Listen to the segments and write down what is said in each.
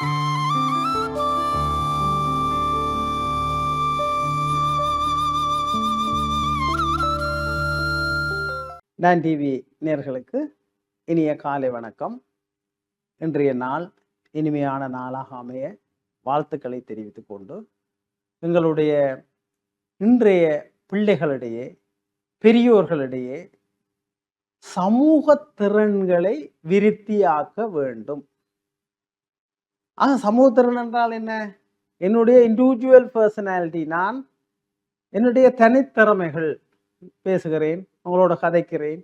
நான் டிவி நேயர்களுக்கு இனிய காலை வணக்கம். இன்றைய நாள் இனிமையான நாளாக அமைய வாழ்த்துக்களை தெரிவித்துக் கொண்டு, எங்களுடைய இன்றைய பிள்ளைகளிடையே, பெரியோர்களிடையே சமூக திறன்களை விருத்தியாக்க வேண்டும். ஆக சமூக திறன் என்றால் என்ன? என்னுடைய இண்டிவிஜுவல் பர்சனாலிட்டி, நான் என்னுடைய தனித்திறமைகள், பேசுகிறேன், உங்களோட கதைக்கிறேன்,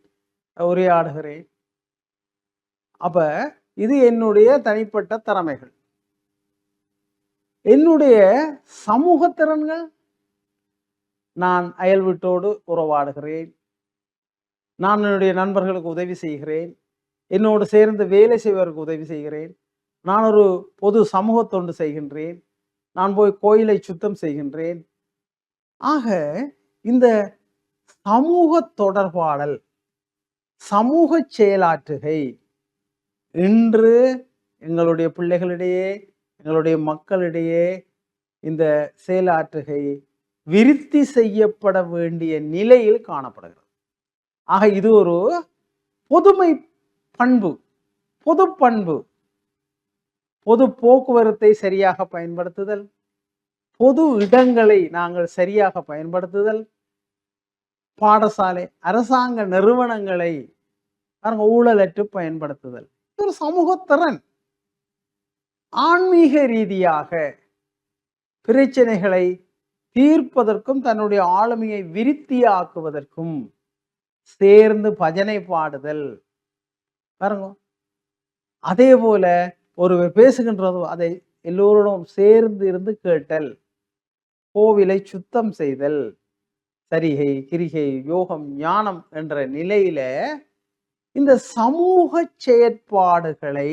உரையாடுகிறேன். அப்ப இது என்னுடைய தனிப்பட்ட திறமைகள். என்னுடைய சமூக திறன்கள், நான் அயல் வீட்டோடு உறவாடுகிறேன், நான் என்னுடைய நண்பர்களுக்கு உதவி செய்கிறேன், என்னோடு சேர்ந்து வேலை செய்வதற்கு உதவி செய்கிறேன், நான் ஒரு பொது சமூக தொண்டு செய்கின்றேன், நான் போய் கோயிலை சுத்தம் செய்கின்றேன். ஆக இந்த சமூக தொடர்பாடல், சமூக செயலாற்றுகை இன்று எங்களுடைய பிள்ளைகளிடையே, எங்களுடைய மக்களிடையே இந்த செயலாற்றுகை விருத்தி செய்யப்பட வேண்டிய நிலையில் காணப்படுகிறது. ஆக இது ஒரு பொதுமை பண்பு, பொது பண்பு. பொது போக்குவரத்தை சரியாக பயன்படுத்துதல், பொது இடங்களை நாங்கள் சரியாக பயன்படுத்துதல், பாடசாலை, அரசாங்க நிறுவனங்களை ஊழலற்று பயன்படுத்துதல், ஒரு சமூகத்திறன். ஆன்மீக ரீதியாக பிரச்சனைகளை தீர்ப்பதற்கும் தன்னுடைய ஆளுமையை விருத்தியாக்குவதற்கும் சேர்ந்து பஜனை பாடுதல். பாருங்க, அதே போல ஒரு பேசுகின்றதோ அதை எல்லோருடன் சேர்ந்து இருந்து கேட்டல், கோவிலை சுத்தம் செய்தல், சரிகை, கிரிகை, யோகம், ஞானம் என்ற நிலையில இந்த சமூக செயற்பாடுகளை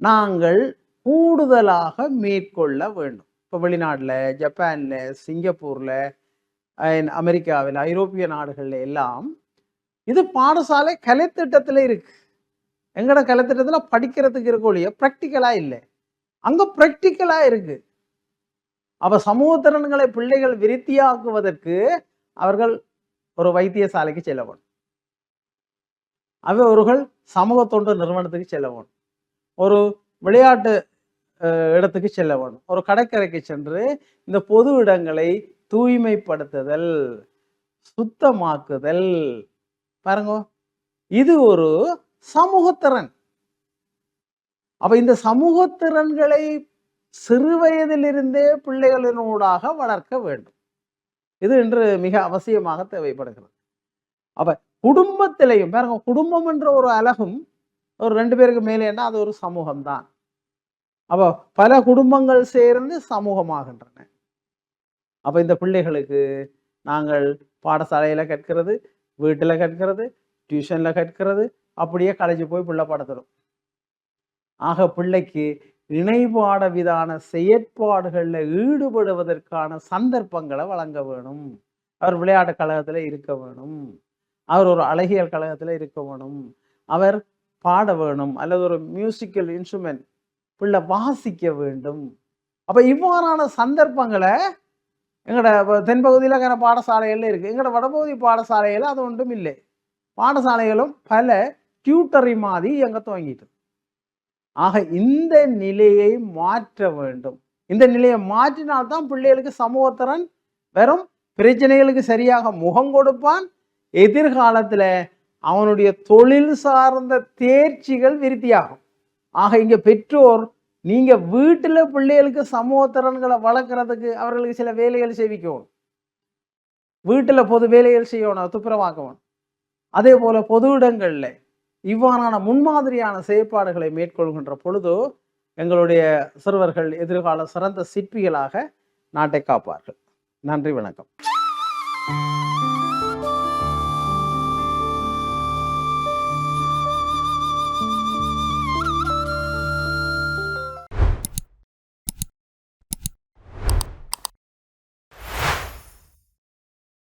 நாங்கள் கூடுதலாக மேற்கொள்ள வேண்டும். இப்போ வெளிநாட்டில், ஜப்பான்ல, சிங்கப்பூர்ல, அமெரிக்காவில், ஐரோப்பிய நாடுகள்ல எல்லாம் இது பாடசாலை கலைத்திட்டத்தில் இருக்கு. எங்கட கலைத்திட்டத்தில் படிக்கிறதுக்கு இருக்கொழிய ப்ராக்டிக்கலா இல்லை, அங்க ப்ராக்டிக்கலா இருக்கு. அப்ப சமூக திறன்களை பிள்ளைகள் விருத்தியாக்குவதற்கு அவர்கள் ஒரு வைத்தியசாலைக்கு செல்ல வேண்டும், அவர்கள் சமூக தொண்டு நிறுவனத்துக்கு செல்ல வேண்டும், ஒரு விளையாட்டு இடத்துக்கு செல்ல வேண்டும், ஒரு கடற்கரைக்கு சென்று இந்த பொது இடங்களை தூய்மைப்படுத்துதல், சுத்தமாக்குதல். பாருங்க, இது ஒரு சமூகத்திறன். அப்ப இந்த சமூகத்திறன்களை சிறு வயதிலிருந்தே பிள்ளைகளினூடாக வளர்க்க வேண்டும். இது இன்று மிக அவசியமாக தேவைப்படுகிறது. அப்ப குடும்பத்திலையும் பாருங்க, குடும்பம் என்ற ஒரு அலகும் ஒரு 2 பேருக்கு மேலேன்னா அது ஒரு சமூகம் தான். அப்ப பல குடும்பங்கள் சேர்ந்து சமூகமாகின்றன. அப்ப இந்த பிள்ளைகளுக்கு நாங்கள் பாடசாலையில கற்கிறது, வீட்டுல கற்கிறது, டியூஷன்ல கற்கிறது, அப்படியே கலைஞ்சு போய் பிள்ளை படுத்துடும். ஆக பிள்ளைக்கு இணைபாட விதான செயற்பாடுகளில் ஈடுபடுவதற்கான சந்தர்ப்பங்களை வழங்க வேணும். அவர் விளையாட்டு கழகத்தில் இருக்க வேணும், அவர் ஒரு அழகியல் கழகத்தில் இருக்க வேணும், அவர் பாட வேணும், அல்லது ஒரு மியூசிக்கல் இன்ஸ்ட்ருமெண்ட் பிள்ளை வாசிக்க வேண்டும். அப்ப இவ்வாறான சந்தர்ப்பங்களை எங்களோட தென்பகுதியில் பாடசாலைகள் இருக்கு. எங்களோட வடபகுதி பாடசாலைகள் அது ஒன்றும் இல்லை. பாடசாலைகளும் பல டியூட்டரி மாதிரி எங்க துவங்கிட்டு. ஆக இந்த நிலையை மாற்ற வேண்டும். இந்த நிலையை மாற்றினால்தான் பிள்ளைகளுக்கு சமூகத்திறன் வெறும் பிரச்சனைகளுக்கு சரியாக முகம் கொடுப்பான். எதிர்காலத்துல அவனுடைய தொழில் சார்ந்த தேர்ச்சிகள் விருத்தியாகும். ஆக இங்க பெற்றோர், நீங்க வீட்டுல பிள்ளைகளுக்கு சமூகத்திறன்களை வளர்க்கறதுக்கு அவர்களுக்கு சில வேலைகள் செய்விக்கணும். வீட்டுல பொது வேலைகள் செய்யணும், துப்புரவாக்கணும். அதே போல பொது இடங்கள்ல இவ்வாறான முன்மாதிரியான செயற்பாடுகளை மேற்கொள்கின்ற பொழுது எங்களுடைய சிறுவர்கள் எதிர்கால சிறந்த சிற்பிகளாக நாட்டை காப்பார்கள். நன்றி, வணக்கம்.